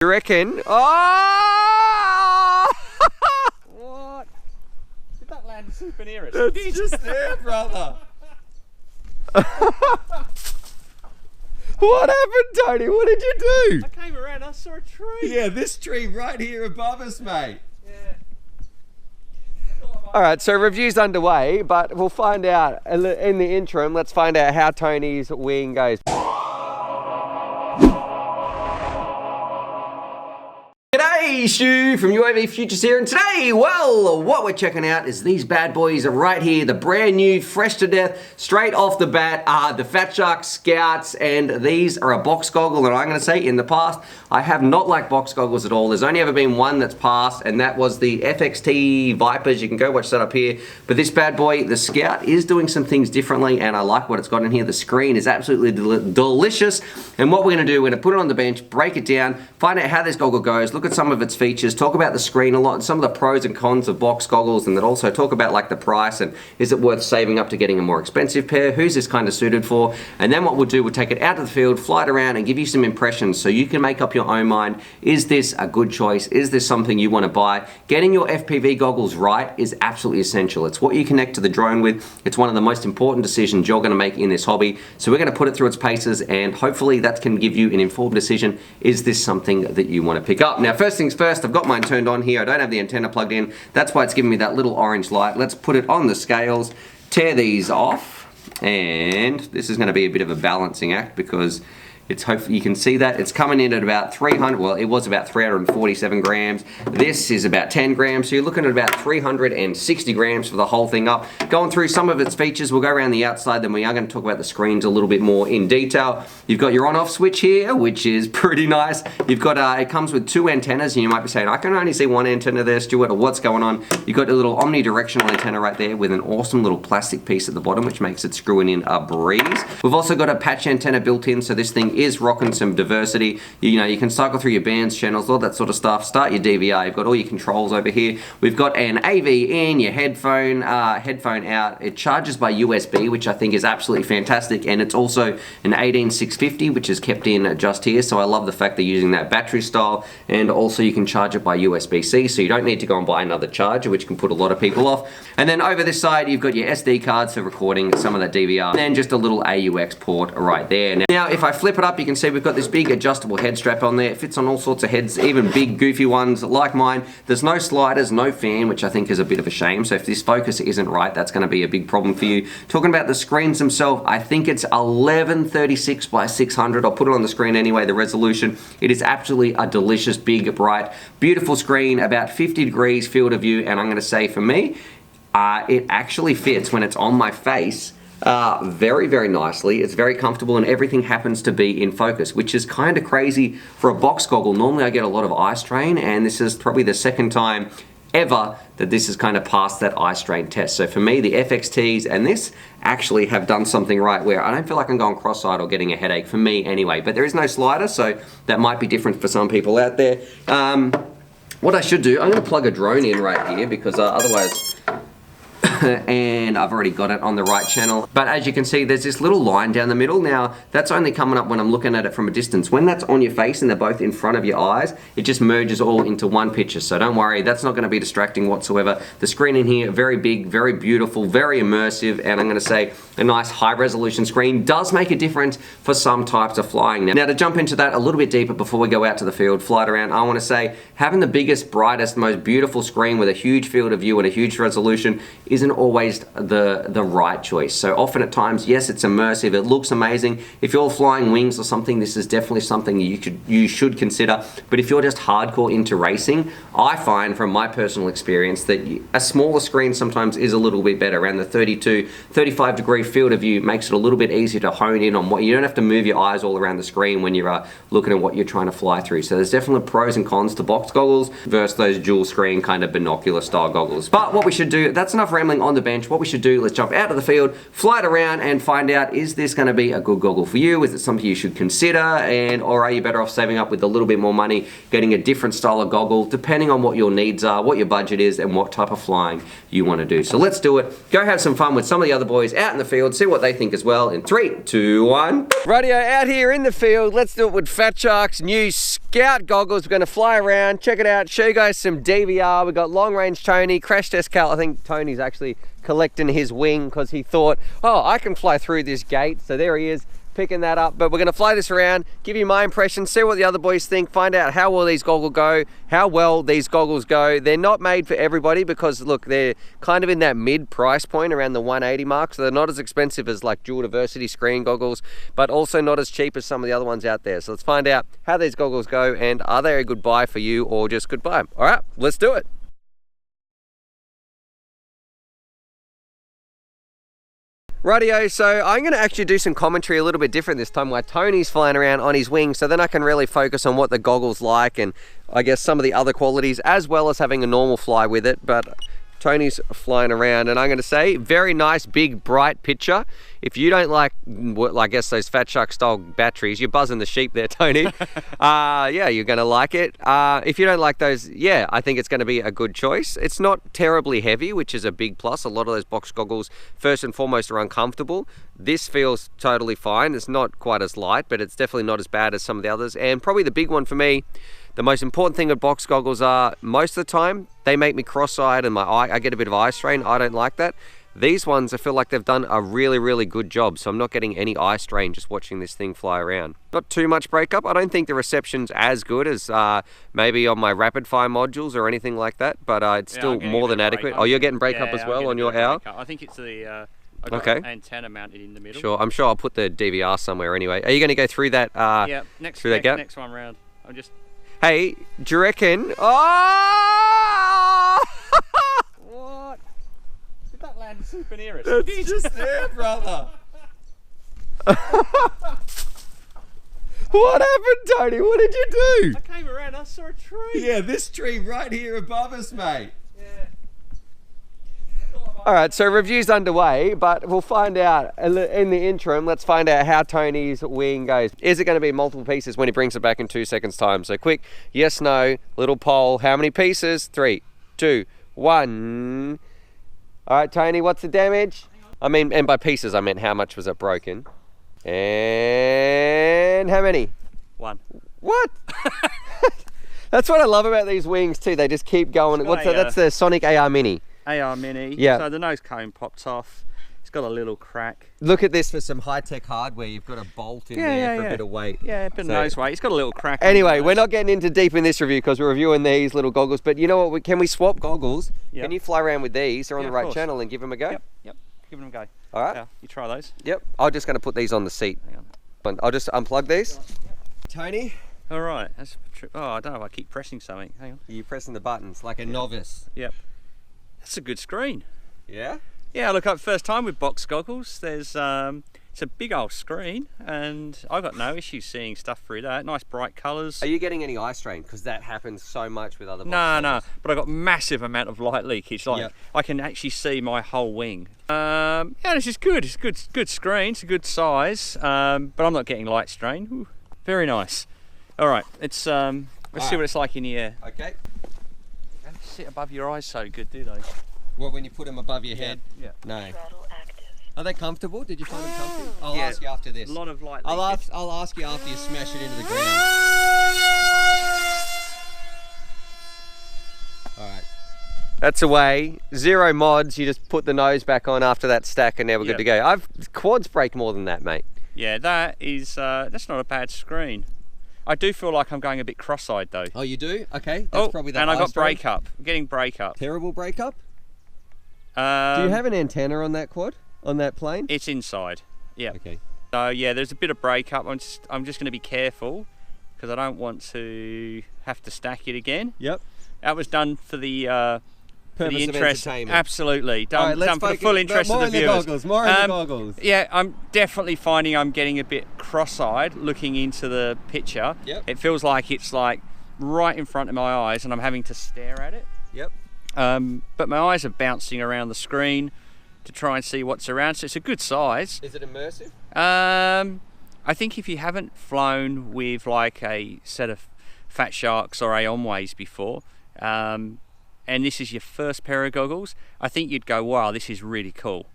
You reckon? Oh! What? Did that land super near it? It's just there, brother. What happened, Tony? What did you do? I came around, I saw a tree. Yeah, this tree right here above us, mate. Yeah. All right, so review's underway, but we'll find out in the interim. Let's find out how Tony's wing goes. G'day, Stu from UAVfutures here, and today, well, what we're checking out is these bad boys right here, the brand new, fresh to death, straight off the bat, the Fatshark Scouts, and these are a box goggle, and I'm going to say, in the past, I have not liked box goggles at all. There's only ever been one that's passed, and that was the FXT Vipers. You can go watch that up here, but this bad boy, the Scout, is doing some things differently, and I like what it's got in here. The screen is absolutely delicious, and what we're going to do, we're going to put it on the bench, break it down, find out how this goggle goes, look at some of its features, talk about the screen a lot, and some of the pros and cons of box goggles, and then also talk about like the price and is it worth saving up to getting a more expensive pair, who's this kind of suited for, and then what we'll do, we'll take it out to the field, fly it around and give you some impressions so you can make up your own mind. Is this a good choice? Is this something you want to buy? Getting your FPV goggles right is absolutely essential. It's what you connect to the drone with. It's one of the most important decisions you're going to make in this hobby, so we're going to put it through its paces and hopefully that can give you an informed decision. Is this something that you want to pick up? Now, first things first, I've got mine turned on here. I don't have the antenna plugged in. That's why it's giving me that little orange light. Let's put it on the scales, tear these off, and this is going to be a bit of a balancing act because it's hopefully you can see that it's coming in at about 300, well, it was about 347 grams. This is about 10 grams, so you're looking at about 360 grams for the whole thing up. Going through some of its features, we'll go around the outside, then we are going to talk about the screens a little bit more in detail. You've got your on-off switch here, which is pretty nice. You've got, it comes with two antennas, and you might be saying, I can only see one antenna there, Stuart, or what's going on? You've got a little omnidirectional antenna right there with an awesome little plastic piece at the bottom, which makes it screwing in a breeze. We've also got a patch antenna built in, so this thing is rocking some diversity. You know, you can cycle through your bands, channels, all that sort of stuff. Start your DVR. You've got all your controls over here. We've got an AV in, your headphone out. It charges by USB, which I think is absolutely fantastic, and it's also an 18650, which is kept in just here, so I love the fact they're using that battery style, and also you can charge it by USB-C, so you don't need to go and buy another charger, which can put a lot of people off. And then over this side, you've got your SD cards for recording some of that DVR, and then just a little AUX port right there. Now, if I flip it up, you can see we've got this big adjustable head strap on there. It fits on all sorts of heads, even big goofy ones like mine. There's no sliders, no fan, which I think is a bit of a shame. So if this focus isn't right, that's going to be a big problem for you. Talking about the screens themselves, I think it's 1136 by 600. I'll put it on the screen anyway, the resolution. It is absolutely a delicious, big, bright, beautiful screen, about 50 degrees field of view, and I'm going to say for me, it actually fits when it's on my face very, very nicely. It's very comfortable and everything happens to be in focus, which is kind of crazy for a box goggle. Normally I get a lot of eye strain, and this is probably the second time ever that this has kind of passed that eye strain test. So for me, the FXTs and this actually have done something right where I don't feel like I'm going cross-eyed or getting a headache, for me anyway. But there is no slider, so that might be different for some people out there. What I should do, I'm going to plug a drone in right here because otherwise and I've already got it on the right channel. But as you can see, there's this little line down the middle. Now, that's only coming up when I'm looking at it from a distance. When that's on your face and they're both in front of your eyes, it just merges all into one picture. So don't worry, that's not going to be distracting whatsoever. The screen in here, very big, very beautiful, very immersive, and I'm going to say a nice high resolution screen does make a difference for some types of flying. Now to jump into that a little bit deeper before we go out to the field, fly it around, I want to say having the biggest, brightest, most beautiful screen with a huge field of view and a huge resolution isn't always the right choice. So often at times, yes, it's immersive, it looks amazing. If you're flying wings or something, this is definitely something you should consider. But if you're just hardcore into racing, I find from my personal experience that a smaller screen sometimes is a little bit better. Around the 32, 35 degree field of view makes it a little bit easier to hone in on what you don't have to move your eyes all around the screen when you're looking at what you're trying to fly through. So there's definitely pros and cons to box goggles versus those dual screen kind of binocular style goggles. But what we should do, that's enough rambling on the bench. What we should do, let's jump out of the field, fly it around and find out, is this going to be a good goggle for you? Is it something you should consider? Or are you better off saving up with a little bit more money, getting a different style of goggle, depending on what your needs are, what your budget is, and what type of flying you want to do. So let's do it. Go have some fun with some of the other boys out in the field, see what they think as well in 3, 2, 1. Radio out here in the field. Let's do it with Fatshark's new Scout goggles. We're going to fly around, check it out, show you guys some DVR. We've got long range Tony, crash test Cal. I think Tony's actually collecting his wing because he thought, oh, I can fly through this gate. So there he is, picking that up. But we're going to fly this around, give you my impressions, see what the other boys think, find out how well these goggles go, how well these goggles go. They're not made for everybody because look, they're kind of in that mid price point around the 180 mark, so they're not as expensive as like dual diversity screen goggles, but also not as cheap as some of the other ones out there. So let's find out how these goggles go and are they a good buy for you or just good buy. All right, let's do it. Rightio, so I'm going to actually do some commentary a little bit different this time while Tony's flying around on his wing, so then I can really focus on what the goggle's like and I guess some of the other qualities as well as having a normal fly with it. But Tony's flying around and I'm going to say very nice big bright picture. If you don't like, I guess those Fatshark style batteries, you're buzzing the sheep there, Tony. Yeah, you're going to like it. If you don't like those, yeah, I think it's going to be a good choice. It's not terribly heavy, which is a big plus. A lot of those box goggles, first and foremost, are uncomfortable. This feels totally fine. It's not quite as light, but it's definitely not as bad as some of the others. And probably the big one for me, the most important thing with box goggles are, most of the time, they make me cross-eyed and I get a bit of eye strain. I don't like that. These ones, I feel like they've done a really, really good job, so I'm not getting any eye strain just watching this thing fly around. Not too much breakup. I don't think the reception's as good as maybe on my rapid fire modules or anything like that, but it's still more than adequate. Oh, you're getting breakup as well on your owl? I think it's the I got an antenna mounted in the middle. Sure, I'm sure I'll put the DVR somewhere anyway. Are you going to go through that? Yeah, next one round. I'm just. Hey, do you reckon? Oh! What? Did that land super near us? It's just there, brother. What happened, Tony? What did you do? I came around, I saw a tree. Yeah, this tree right here above us, mate. Yeah. All right, so review's underway, but we'll find out in the interim. Let's find out how Tony's wing goes. Is it going to be multiple pieces when he brings it back in 2 seconds time? So quick, yes, no, little poll. How many pieces? 3, 2, 1. All right, Tony, what's the damage? I mean, and by pieces, I meant how much was it broken? And how many? 1. What? That's what I love about these wings too. They just keep going. That's the Sonic AR Mini. AR Mini. Yeah. So the nose cone popped off. It's got a little crack. Look at this for some high-tech hardware. You've got a bolt in there for a bit of weight. Yeah, a bit of nose weight. It's got a little crack. Anyway, we're not getting into deep in this review because we're reviewing these little goggles. But you know what? Can we swap goggles? Yep. Can you fly around with these? They're on the right channel and give them a go? Yep. Give them a go. All right. Yeah, you try those. Yep. I'm just going to put these on the seat. Hang on. I'll just unplug these. Tony? All right. Oh, I don't know if I keep pressing something. Hang on. You're pressing the buttons like a novice. Yep. That's a good screen. Yeah? Yeah, look, first time with box goggles. There's it's a big old screen and I've got no issues seeing stuff through that. Nice bright colours. Are you getting any eye strain? Because that happens so much with other box goggles. No, but I've got massive amount of light leakage. Like I can actually see my whole wing. Yeah, this is good. It's good screen. It's a good size. But I'm not getting light strain. Ooh, very nice. All right, let's see what it's like in the air. Okay. They don't sit above your eyes so good, do they? Well, when you put them above your head? Yeah. No. Are they comfortable? Did you find them comfortable? I'll ask you after this. A lot of light leakage. I'll ask you after you smash it into the ground. Alright. That's away. 0 mods. You just put the nose back on after that stack and now we're good to go. Quads break more than that, mate. Yeah, that's not a bad screen. I do feel like I'm going a bit cross-eyed though. Oh, you do? Okay. That's probably that. And I got breakup. I'm getting breakup. Terrible breakup? Do you have an antenna on that quad? On that plane? It's inside. Yeah. Okay. So yeah, there's a bit of breakup. I'm just going to be careful because I don't want to have to stack it again. Yep. That was done for the purpose of entertainment. Absolutely. Done for the full interest of the viewers. More in the goggles. Yeah, I'm definitely finding I'm getting a bit cross-eyed looking into the picture. Yep. It feels like it's like right in front of my eyes and I'm having to stare at it. Yep. But my eyes are bouncing around the screen to try and see what's around, so it's a good size. Is it immersive? I think if you haven't flown with like a set of Fatsharks or Aomways before, and this is your first pair of goggles, I think you'd go, wow, this is really cool.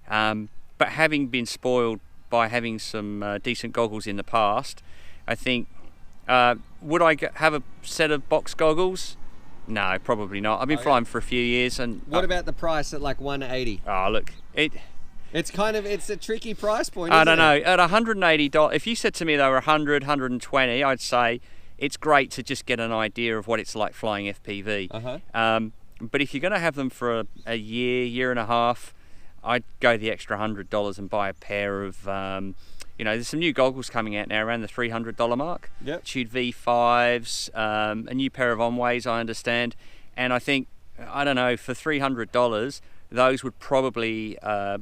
But having been spoiled by having some decent goggles in the past, I think would I have a set of box goggles? No, probably not. I've been flying for a few years, and What about the price at like 180? oh look, It's a tricky price point. I don't know. At $180, if you said to me they were 100, 120, I'd say it's great to just get an idea of what it's like flying FPV. But if you're going to have them for a year and a half, I'd go the extra $100 and buy a pair of, there's some new goggles coming out now around the $300 mark. Yep. Tude V5s, a new pair of Onways, I understand. And I think, I don't know, for $300, those would probably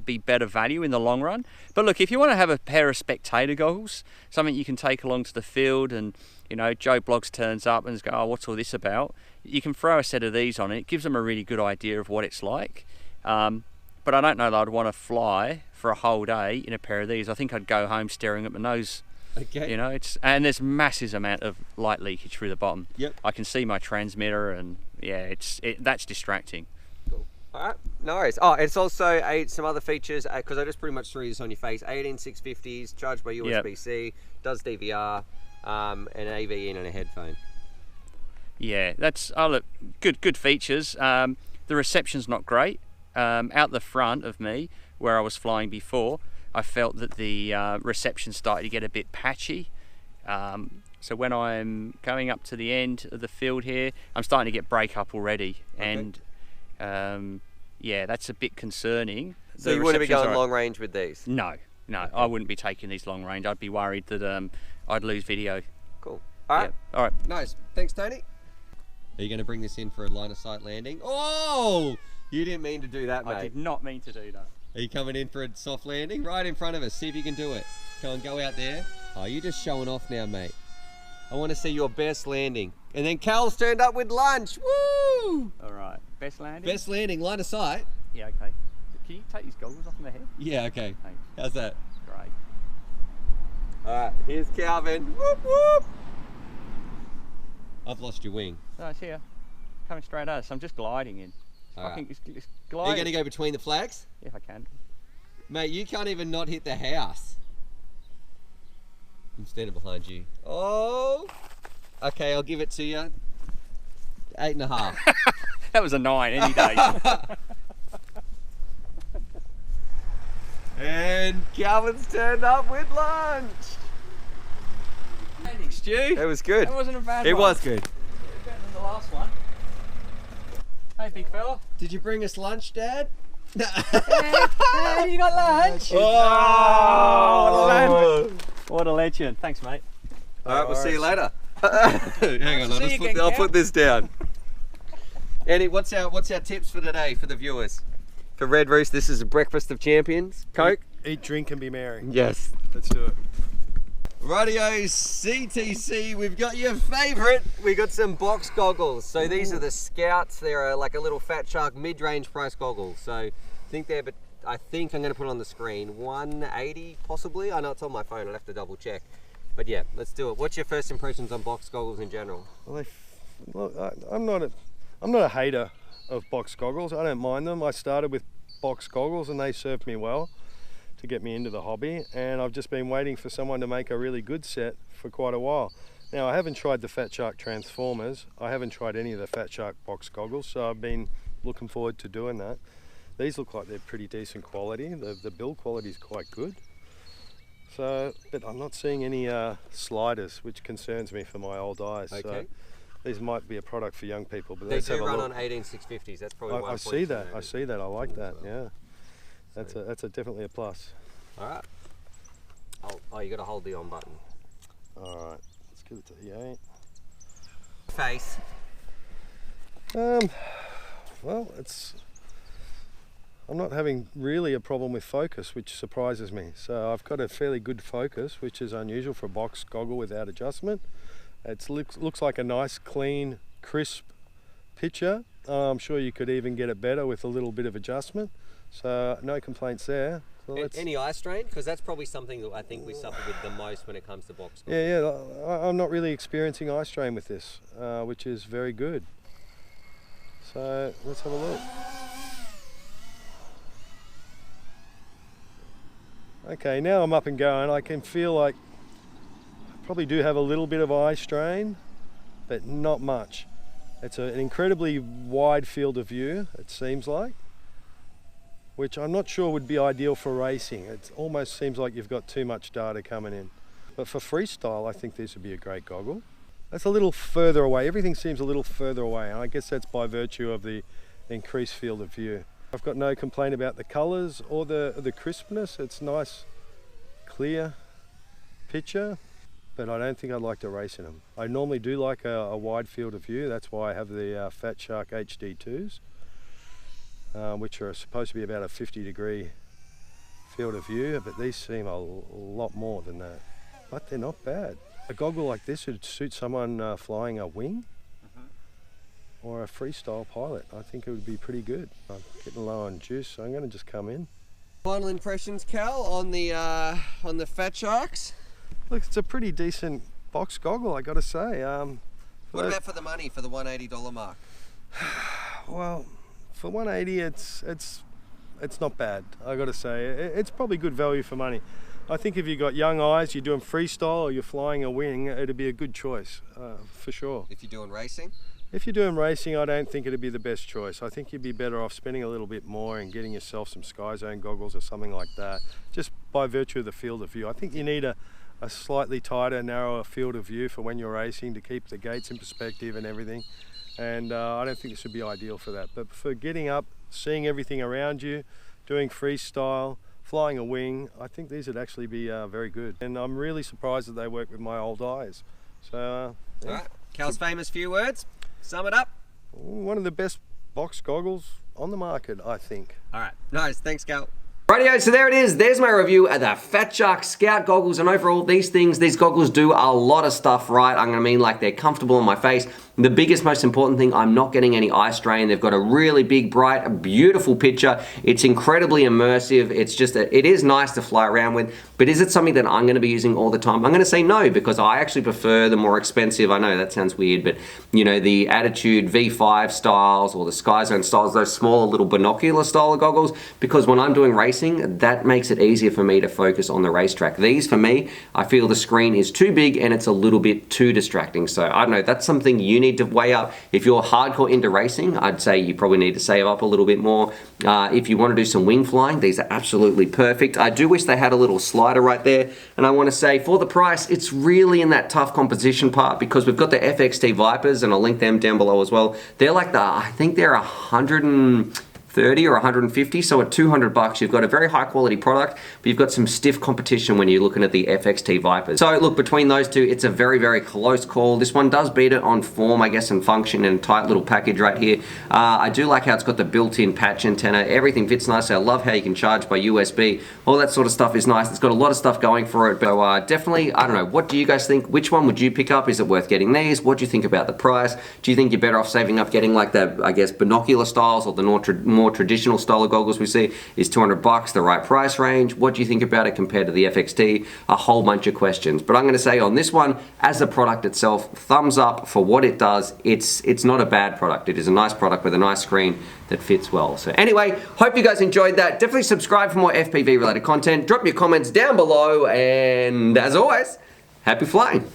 be better value in the long run. But look, if you want to have a pair of spectator goggles, something you can take along to the field, and Joe Bloggs turns up and goes, oh, what's all this about? You can throw a set of these on it. It gives them a really good idea of what it's like. But I don't know that I'd want to fly for a whole day in a pair of these. I think I'd go home staring at my nose. Okay. And there's massive amount of light leakage through the bottom. Yep. I can see my transmitter, and yeah, that's distracting. Cool. All right, no worries. Oh, it's also some other features, because I just pretty much threw this on your face. 18 650s, charged by USB-C, does DVR, and an AV in and a headphone. Yeah, that's look, good features. The reception's not great. Out the front of me, where I was flying before, I felt that the reception started to get a bit patchy. So when I'm going up to the end of the field here, I'm starting to get break-up already. Okay. And yeah, that's a bit concerning. So you wouldn't be going long range with these? No, okay. I wouldn't be taking these long range. I'd be worried that I'd lose video. Cool. All right. Yeah. All right. Nice. Thanks, Tony. Are you going to bring this in for a line of sight landing? Oh! You didn't mean to do that, mate. I did not mean to do that. Are you coming in for a soft landing? Right in front of us. See if you can do it. Come on, go out there. Oh, you're just showing off now, mate. I want to see your best landing. And then Cal's turned up with lunch. Woo! All right. Best landing? Best landing, line of sight. Yeah, okay. Can you take these goggles off my head? Yeah, okay. Thanks. How's that? Great. All right, here's Calvin. Whoop, whoop. I've lost your wing. No, it's here. Coming straight at us. I'm just gliding in. Right. It's gliding. You're going to go between the flags? Yeah, if I can. Mate, you can't even not hit the house. I'm standing behind you. Oh! Okay, I'll give it to you. 8.5. That was a 9 any day. And Calvin's turned up with lunch. Thanks, Stu. It was good. That wasn't a bad one. It was good. Better than the last one. Hey, big fella. Did you bring us lunch, Dad? Hey, you got lunch? Oh, what a legend. Thanks, mate. All right, we'll see you later. Hang on, I'll put this down. Eddie, what's our tips for today for the viewers? For Red Roost, this is a breakfast of champions. Coke? Eat, drink, and be merry. Yes. Let's do it. Rightio, CTC, we've got your favourite. We got some box goggles. So these are the Scouts. They're like a little Fatshark mid-range price goggles. So I think I'm going to put it on the screen. 180 possibly. I know it's on my phone. I'll have to double check. But yeah, let's do it. What's your first impressions on box goggles in general? Well, I'm not a hater of box goggles. I don't mind them. I started with box goggles and they served me well to get me into the hobby, and I've just been waiting for someone to make a really good set for quite a while. Now, I haven't tried the Fatshark Transformers. I haven't tried any of the Fatshark box goggles, so I've been looking forward to doing that. These look like they're pretty decent quality. The build quality is quite good. So, but I'm not seeing any sliders, which concerns me for my old eyes. Okay. So these might be a product for young people, but they let's do have a run look. on 18 650s. That's probably one I point. see that. I see that. I like that. Yeah. That's definitely a plus. All right. Oh, you got to hold the on button. All right. Let's give it to the 8. Face. Well, I'm not having really a problem with focus, which surprises me. So I've got a fairly good focus, which is unusual for a box goggle without adjustment. It looks like a nice, clean, crisp picture. I'm sure you could even get it better with a little bit of adjustment. So no complaints there. So any eye strain? Because that's probably something that I think we suffer with the most when it comes to box goggles. Yeah, I'm not really experiencing eye strain with this, which is very good. So let's have a look. Okay, now I'm up and going. I can feel like I probably do have a little bit of eye strain, but not much. It's an incredibly wide field of view, it seems like, which I'm not sure would be ideal for racing. It almost seems like you've got too much data coming in. But for freestyle, I think this would be a great goggle. That's a little further away. Everything seems a little further away, and I guess that's by virtue of the increased field of view. I've got no complaint about the colours or the crispness. It's nice, clear picture, but I don't think I'd like to race in them. I normally do like a wide field of view. That's why I have the Fatshark HD2s, which are supposed to be about a 50-degree field of view, but these seem a lot more than that. But they're not bad. A goggle like this would suit someone flying a wing or a freestyle pilot. I think it would be pretty good. I'm getting low on juice, so I'm going to just come in. Final impressions, Cal, on the Fatsharks? Look, it's a pretty decent box goggle, I got to say. What about for the money, for the $180 mark? Well, for $180, it's not bad, I got to say. It's probably good value for money. I think if you've got young eyes, you're doing freestyle or you're flying a wing, it'd be a good choice, for sure. If you're doing racing? If you're doing racing, I don't think it'd be the best choice. I think you'd be better off spending a little bit more and getting yourself some Sky Zone goggles or something like that, just by virtue of the field of view. I think you need a slightly tighter, narrower field of view for when you're racing to keep the gates in perspective and everything. And I don't think this would be ideal for that. But for getting up, seeing everything around you, doing freestyle, flying a wing, I think these would actually be very good. And I'm really surprised that they work with my old eyes. So, yeah. All right, Cal's famous few words. Sum it up. One of the best box goggles on the market, I think. All right, nice. Thanks, Cal. Rightio, so there it is. There's my review of the Fatshark Scout goggles, and overall, these goggles do a lot of stuff right. I'm gonna mean like they're comfortable on my face. The biggest, most important thing, I'm not getting any eye strain. They've got a really big, bright, beautiful picture. It's incredibly immersive. It's just, it is nice to fly around with, but is it something that I'm gonna be using all the time? I'm gonna say no, because I actually prefer the more expensive, I know that sounds weird, but you know, the Attitude V5 styles or the Sky Zone styles, those smaller little binocular style of goggles, because when I'm doing racing, that makes it easier for me to focus on the racetrack. These, for me, I feel the screen is too big and it's a little bit too distracting. So I don't know, that's something you need to weigh up. If you're hardcore into racing, I'd say you probably need to save up a little bit more. If you want to do some wing flying, these are absolutely perfect. I do wish they had a little slider right there, and I want to say for the price, it's really in that tough composition part, because we've got the FXT Vipers, and I'll link them down below as well. They're like I think they're 130 or 150, so at $200 you've got a very high quality product, but you've got some stiff competition when you're looking at the FXT Vipers. So look, between those two, it's a very, very close call. This one does beat it on form, I guess, and function, and a tight little package right here. I do like how it's got the built-in patch antenna. Everything fits nicely. I love how you can charge by USB. All that sort of stuff is nice. It's got a lot of stuff going for it, but definitely, I don't know, what do you guys think? Which one would you pick up? Is it worth getting these? What do you think about the price? Do you think you're better off saving up getting like the, I guess, binocular styles, or the more traditional style of goggles we see? Is $200 the right price range? What do you think about it compared to the FXT? A whole bunch of questions. But I'm going to say on this one, as a product itself, thumbs up for what it does. It's not a bad product. It is a nice product with a nice screen that fits well. So anyway, hope you guys enjoyed that. Definitely subscribe for more FPV related content. Drop your comments down below, and as always, happy flying.